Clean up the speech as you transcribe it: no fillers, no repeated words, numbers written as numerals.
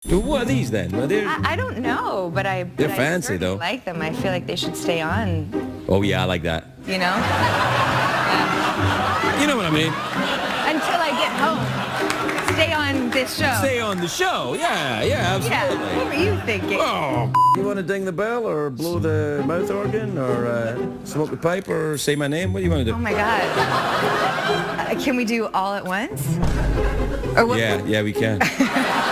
What are these then? I don't know, but They're fancy, though. Like them. I feel like they should stay on. Oh yeah, I like that. You know? You know what I mean? Until I get home. Stay on this show. Stay on the show. Yeah, absolutely. Yeah. What were you thinking? Oh, you want to ding the bell or blow the mouth organ or smoke the pipe or say my name? What do you want to do? Oh my God. Can we do all at once? Or what? Yeah, we can. Yeah.